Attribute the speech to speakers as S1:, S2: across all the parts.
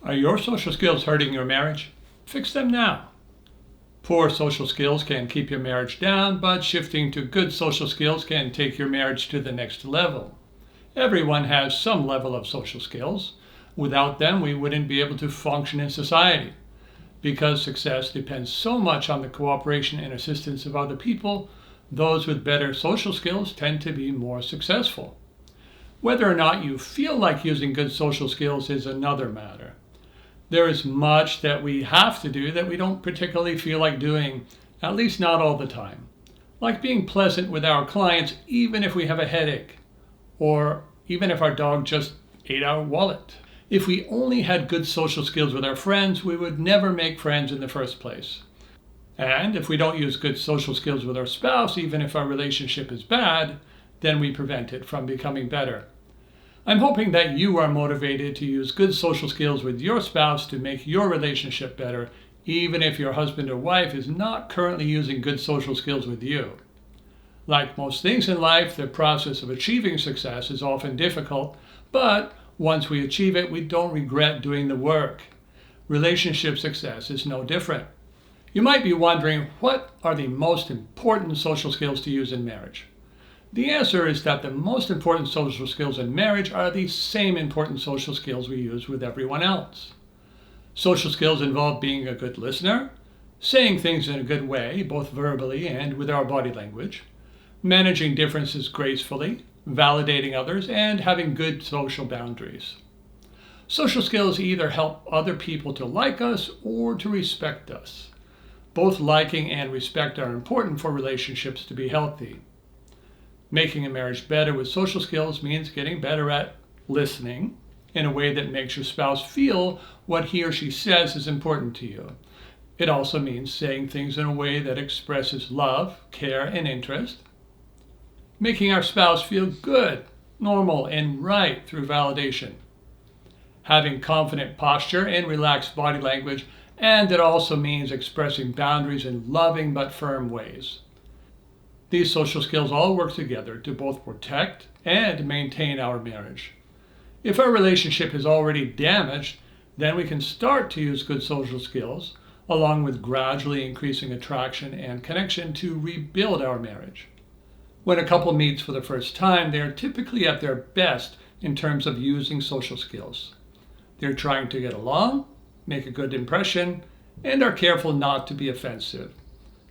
S1: Are your social skills hurting your marriage? Fix them now. Poor social skills can keep your marriage down, but shifting to good social skills can take your marriage to the next level. Everyone has some level of social skills. Without them, we wouldn't be able to function in society. Because success depends so much on the cooperation and assistance of other people, those with better social skills tend to be more successful. Whether or not you feel like using good social skills is another matter. There is much that we have to do that we don't particularly feel like doing, at least not all the time. Like being pleasant with our clients even if we have a headache, or even if our dog just ate our wallet. If we only had good social skills with our friends, we would never make friends in the first place. And if we don't use good social skills with our spouse, even if our relationship is bad, then we prevent it from becoming better. I'm hoping that you are motivated to use good social skills with your spouse to make your relationship better, even if your husband or wife is not currently using good social skills with you. Like most things in life, the process of achieving success is often difficult, but once we achieve it, we don't regret doing the work. Relationship success is no different. You might be wondering, what are the most important social skills to use in marriage? The answer is that the most important social skills in marriage are the same important social skills we use with everyone else. Social skills involve being a good listener, saying things in a good way, both verbally and with our body language, managing differences gracefully, validating others, and having good social boundaries. Social skills either help other people to like us or to respect us. Both liking and respect are important for relationships to be healthy. Making a marriage better with social skills means getting better at listening in a way that makes your spouse feel what he or she says is important to you. It also means saying things in a way that expresses love, care, and interest. Making our spouse feel good, normal, and right through validation. Having confident posture and relaxed body language, and it also means expressing boundaries in loving but firm ways. These social skills all work together to both protect and maintain our marriage. If our relationship is already damaged, then we can start to use good social skills, along with gradually increasing attraction and connection to rebuild our marriage. When a couple meets for the first time, they are typically at their best in terms of using social skills. They're trying to get along, make a good impression, and are careful not to be offensive.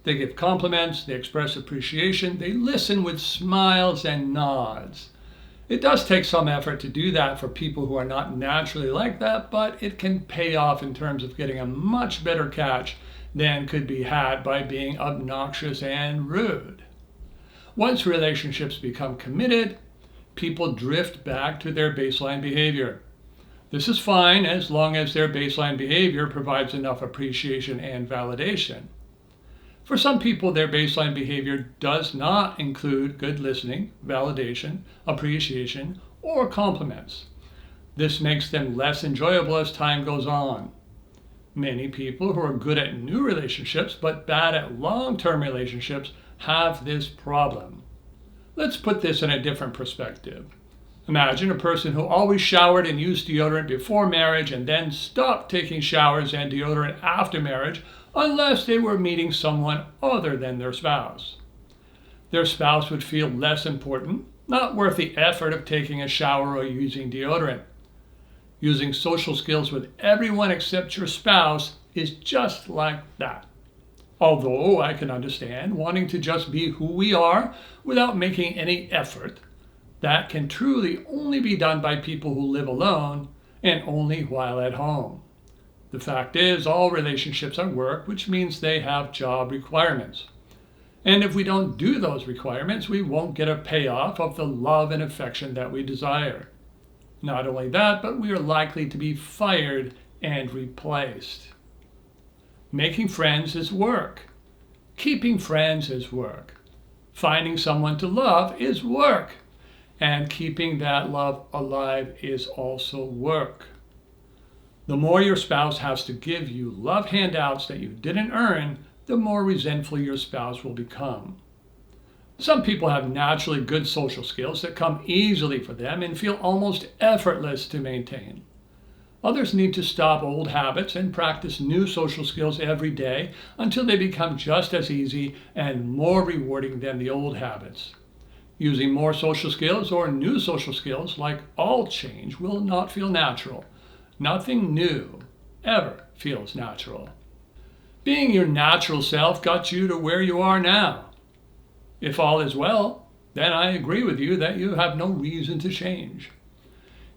S1: They give compliments, they express appreciation, they listen with smiles and nods. It does take some effort to do that for people who are not naturally like that, but it can pay off in terms of getting a much better catch than could be had by being obnoxious and rude. Once relationships become committed, people drift back to their baseline behavior. This is fine as long as their baseline behavior provides enough appreciation and validation. For some people, their baseline behavior does not include good listening, validation, appreciation, or compliments. This makes them less enjoyable as time goes on. Many people who are good at new relationships but bad at long-term relationships have this problem. Let's put this in a different perspective. Imagine a person who always showered and used deodorant before marriage and then stopped taking showers and deodorant after marriage unless they were meeting someone other than their spouse. Their spouse would feel less important, not worth the effort of taking a shower or using deodorant. Using social skills with everyone except your spouse is just like that. Although I can understand wanting to just be who we are without making any effort, that can truly only be done by people who live alone and only while at home. The fact is, all relationships are work, which means they have job requirements. And if we don't do those requirements, we won't get a payoff of the love and affection that we desire. Not only that, but we are likely to be fired and replaced. Making friends is work. Keeping friends is work. Finding someone to love is work. And keeping that love alive is also work. The more your spouse has to give you love handouts that you didn't earn, the more resentful your spouse will become. Some people have naturally good social skills that come easily for them and feel almost effortless to maintain. Others need to stop old habits and practice new social skills every day until they become just as easy and more rewarding than the old habits. Using more social skills or new social skills, like all change, will not feel natural. Nothing new ever feels natural. Being your natural self got you to where you are now. If all is well, then I agree with you that you have no reason to change.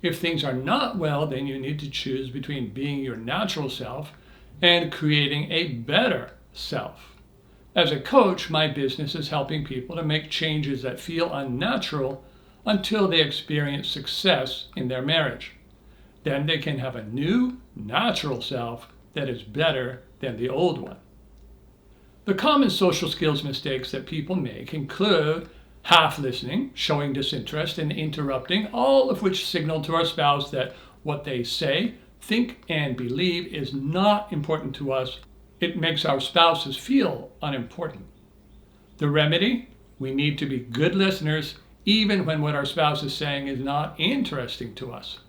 S1: If things are not well, then you need to choose between being your natural self and creating a better self. As a coach, my business is helping people to make changes that feel unnatural until they experience success in their marriage. Then they can have a new, natural self that is better than the old one. The common social skills mistakes that people make include half listening, showing disinterest, and interrupting, all of which signal to our spouse that what they say, think, and believe is not important to us. It makes our spouses feel unimportant. The remedy? We need to be good listeners, even when what our spouse is saying is not interesting to us.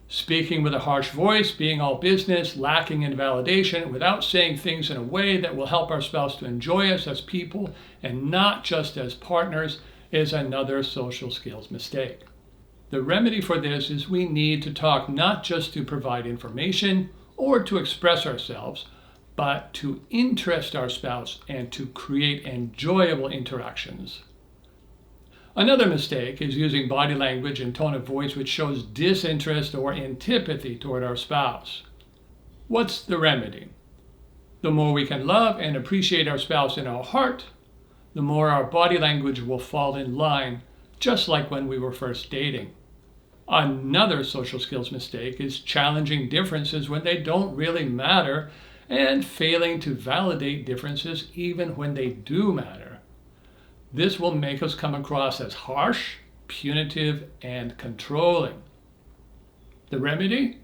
S1: Speaking with a harsh voice, being all business, lacking in validation, without saying things in a way that will help our spouse to enjoy us as people and not just as partners is another social skills mistake. The remedy for this is we need to talk not just to provide information or to express ourselves, but to interest our spouse and to create enjoyable interactions. Another mistake is using body language and tone of voice which shows disinterest or antipathy toward our spouse. What's the remedy? The more we can love and appreciate our spouse in our heart, the more our body language will fall in line, just like when we were first dating. Another social skills mistake is challenging differences when they don't really matter and failing to validate differences even when they do matter. This will make us come across as harsh, punitive, and controlling. The remedy?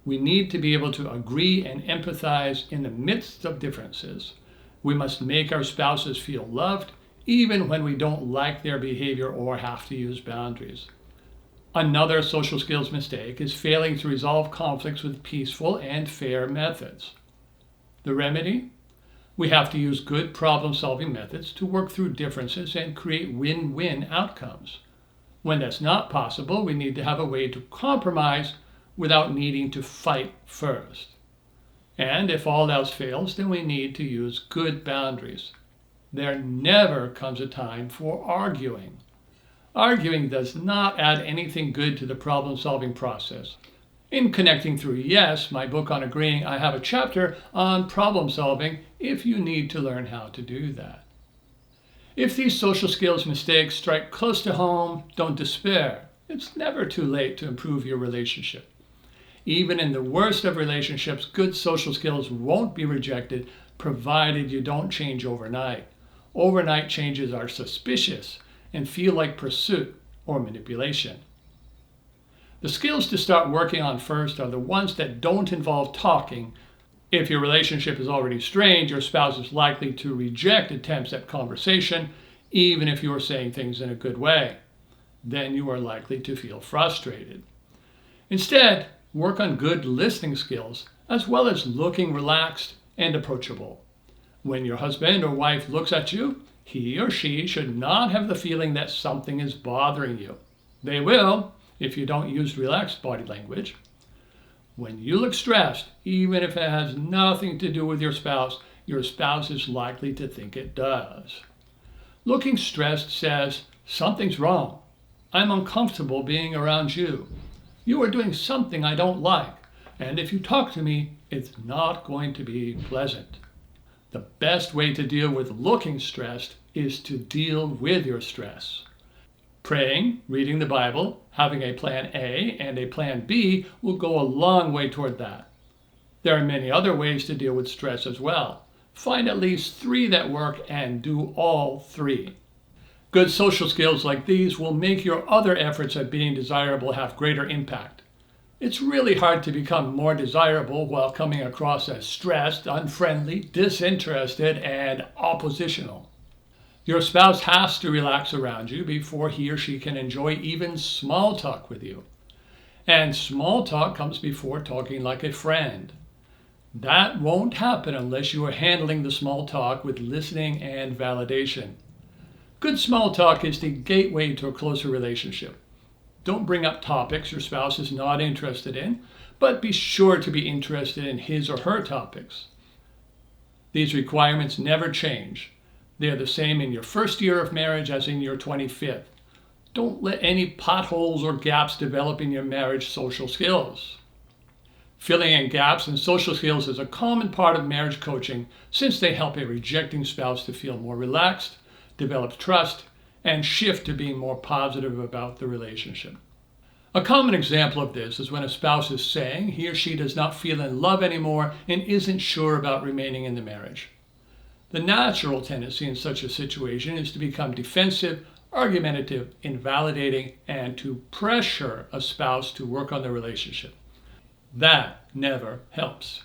S1: We need to be able to agree and empathize in the midst of differences. We must make our spouses feel loved, even when we don't like their behavior or have to use boundaries. Another social skills mistake is failing to resolve conflicts with peaceful and fair methods. The remedy? We have to use good problem-solving methods to work through differences and create win-win outcomes. When that's not possible, we need to have a way to compromise without needing to fight first. And if all else fails, then we need to use good boundaries. There never comes a time for arguing. Arguing does not add anything good to the problem-solving process. In Connecting Through Yes, my book on agreeing, I have a chapter on problem solving if you need to learn how to do that. If these social skills mistakes strike close to home, don't despair. It's never too late to improve your relationship. Even in the worst of relationships, good social skills won't be rejected provided you don't change overnight. Overnight changes are suspicious and feel like pursuit or manipulation. The skills to start working on first are the ones that don't involve talking. If your relationship is already strained, your spouse is likely to reject attempts at conversation, even if you are saying things in a good way. Then you are likely to feel frustrated. Instead, work on good listening skills, as well as looking relaxed and approachable. When your husband or wife looks at you, he or she should not have the feeling that something is bothering you. They will, if you don't use relaxed body language. When you look stressed, even if it has nothing to do with your spouse is likely to think it does. Looking stressed says, something's wrong. I'm uncomfortable being around you. You are doing something I don't like, and if you talk to me, it's not going to be pleasant. The best way to deal with looking stressed is to deal with your stress. Praying, reading the Bible, having a plan A and a plan B will go a long way toward that. There are many other ways to deal with stress as well. Find at least 3 that work and do all 3. Good social skills like these will make your other efforts at being desirable have greater impact. It's really hard to become more desirable while coming across as stressed, unfriendly, disinterested, and oppositional. Your spouse has to relax around you before he or she can enjoy even small talk with you. And small talk comes before talking like a friend. That won't happen unless you are handling the small talk with listening and validation. Good small talk is the gateway to a closer relationship. Don't bring up topics your spouse is not interested in, but be sure to be interested in his or her topics. These requirements never change. They're the same in your first year of marriage as in your 25th. Don't let any potholes or gaps develop in your marriage social skills. Filling in gaps in social skills is a common part of marriage coaching since they help a rejecting spouse to feel more relaxed, develop trust, and shift to being more positive about the relationship. A common example of this is when a spouse is saying he or she does not feel in love anymore and isn't sure about remaining in the marriage. The natural tendency in such a situation is to become defensive, argumentative, invalidating, and to pressure a spouse to work on the relationship. That never helps.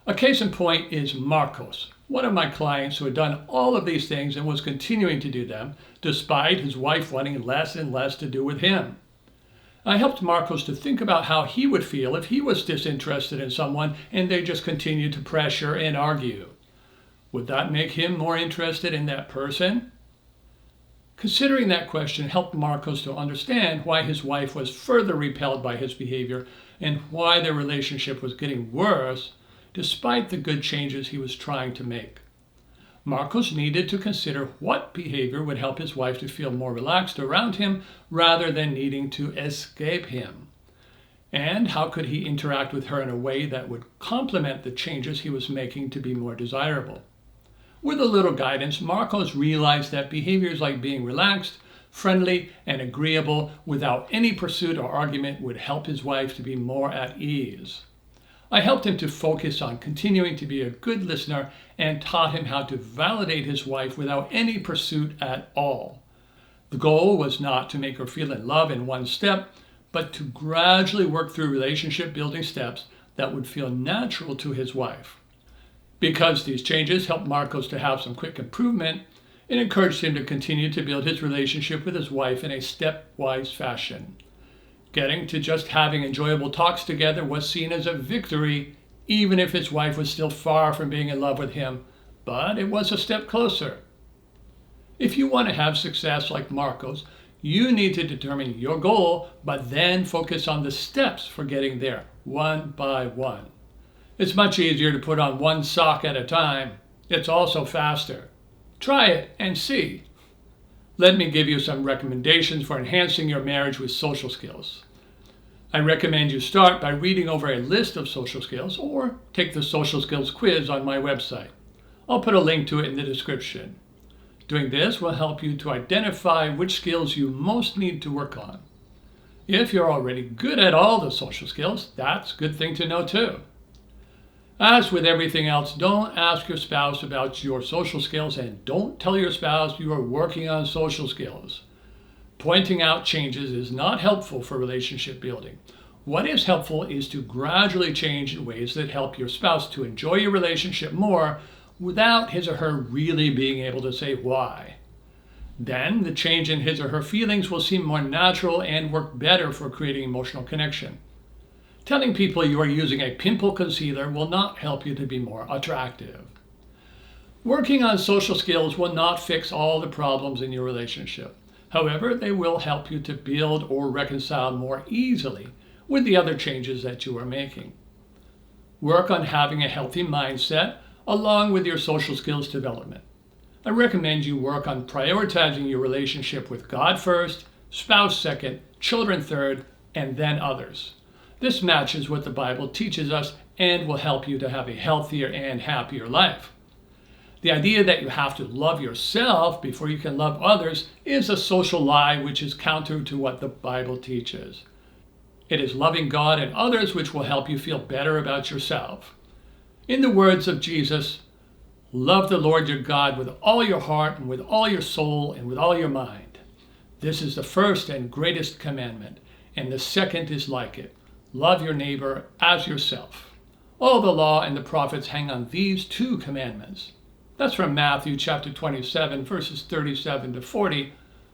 S1: A case in point is Marcos, one of my clients who had done all of these things and was continuing to do them despite his wife wanting less and less to do with him. I helped Marcos to think about how he would feel if he was disinterested in someone and they just continued to pressure and argue. Would that make him more interested in that person? Considering that question helped Marcos to understand why his wife was further repelled by his behavior and why their relationship was getting worse despite the good changes he was trying to make. Marcos needed to consider what behavior would help his wife to feel more relaxed around him rather than needing to escape him. And how could he interact with her in a way that would complement the changes he was making to be more desirable? With a little guidance, Marcos realized that behaviors like being relaxed, friendly, and agreeable without any pursuit or argument would help his wife to be more at ease. I helped him to focus on continuing to be a good listener and taught him how to validate his wife without any pursuit at all. The goal was not to make her feel in love in one step, but to gradually work through relationship building steps that would feel natural to his wife. Because these changes helped Marcos to have some quick improvement, it encouraged him to continue to build his relationship with his wife in a stepwise fashion. Getting to just having enjoyable talks together was seen as a victory, even if his wife was still far from being in love with him, but it was a step closer. If you want to have success like Marcos, you need to determine your goal, but then focus on the steps for getting there, one by one. It's much easier to put on one sock at a time. It's also faster. Try it and see. Let me give you some recommendations for enhancing your marriage with social skills. I recommend you start by reading over a list of social skills or take the social skills quiz on my website. I'll put a link to it in the description. Doing this will help you to identify which skills you most need to work on. If you're already good at all the social skills, that's a good thing to know too. As with everything else, don't ask your spouse about your social skills and don't tell your spouse you are working on social skills. Pointing out changes is not helpful for relationship building. What is helpful is to gradually change in ways that help your spouse to enjoy your relationship more without his or her really being able to say why. Then the change in his or her feelings will seem more natural and work better for creating emotional connection. Telling people you are using a pimple concealer will not help you to be more attractive. Working on social skills will not fix all the problems in your relationship. However, they will help you to build or reconcile more easily with the other changes that you are making. Work on having a healthy mindset along with your social skills development. I recommend you work on prioritizing your relationship with God first, spouse second, children third, and then others. This matches what the Bible teaches us and will help you to have a healthier and happier life. The idea that you have to love yourself before you can love others is a social lie which is counter to what the Bible teaches. It is loving God and others which will help you feel better about yourself. In the words of Jesus, love the Lord your God with all your heart and with all your soul and with all your mind. This is the first and greatest commandment, and the second is like it. Love your neighbor as yourself. All the law and the prophets hang on these two commandments. That's from Matthew chapter 27, verses 37 to 40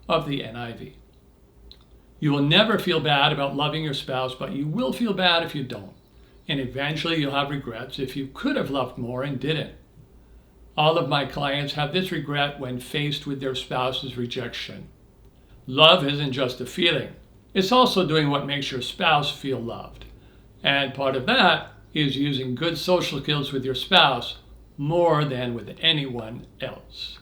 S1: of the NIV. You will never feel bad about loving your spouse, but you will feel bad if you don't. And eventually you'll have regrets if you could have loved more and didn't. All of my clients have this regret when faced with their spouse's rejection. Love isn't just a feeling. It's also doing what makes your spouse feel loved. And part of that is using good social skills with your spouse more than with anyone else.